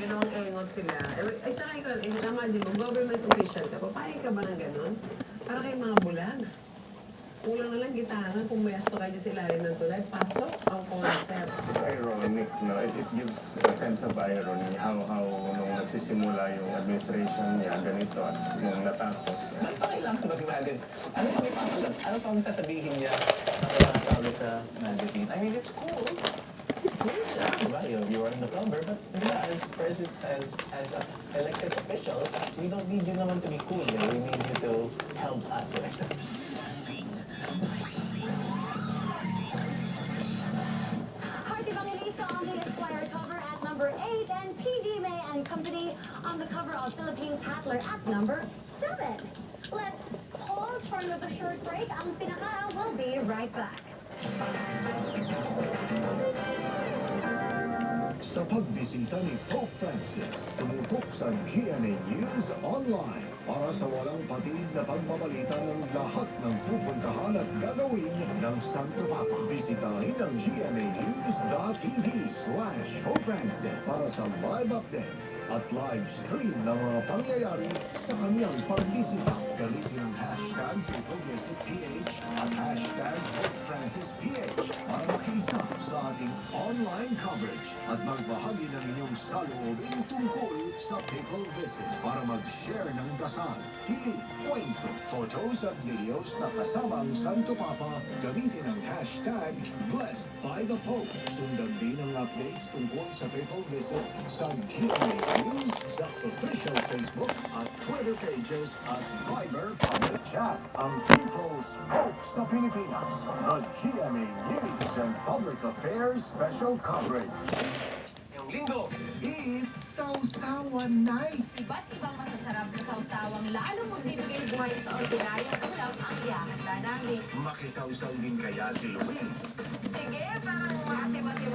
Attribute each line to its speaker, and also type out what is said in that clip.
Speaker 1: ginawang engot sila. Ay, tsaka ikaw, imagine mo, government official ka, papayag ka ba ng ganun? Para kayong mga bulag. Kulang na lang gitara, pumesto kayo sa ilalim ng tulay, pasok ang concept.
Speaker 2: It's ironic, no? It gives a sense of irony how nung nagsisimula yung administration niya, ganito, at nung natapos.
Speaker 3: Bakit pa kailangan mag-magazine? Ano pang ipapalab? Ano pang sasabihin niya sa mga tao sa magazine? I mean, it's cool. Diba? You are on the cover, but diba, as elected officials, we don't need you naman to be cool. We need you to help us.
Speaker 4: Heart Evangelista on the Esquire cover at number 8 and PG May and Company on the cover of Philippine Tatler at number 7. Let's pause for another short break. Ang pinaka will be right back.
Speaker 5: Sa pagbisita ni Pope Francis, tumutok sa GMA News Online para sa walang patid na pagbabalita ng lahat ng pupuntahan at gagawin ng Santo Papa. Bisitahin ang gmanews.tv/Pope Francis para sa live updates at live stream ng mga pangyayari sa kanyang pagbisita. Gamitin ang hashtag PapaVisitPH at hashtag Pope Francis PH para makisa sa ating online coverage at magbahagi ng inyong saloobin tungkol sa Papal Visit para mag-share ng dasal, hiling, kwento, photos at videos na kasama ang Santo Papa. Gamitin ang hashtag Blessed by the Pope. Sundan din ang updates tungkol sa Papal Visit sa GMA News sa official Facebook at Twitter pages at Viber Public Chat. Ang People's Pope sa Pilipinas. The GMA News and Public Affairs Special Coverage.
Speaker 3: Yung linggo,
Speaker 5: It's Sausawan Night!
Speaker 6: Iba't ibang masasarap na sausawang lalong magbibigay buhay sa ordinaryong ulam ang iakanda namin.
Speaker 5: Makisawsaw din kaya si Luis.
Speaker 6: Sige, parang maasim-asim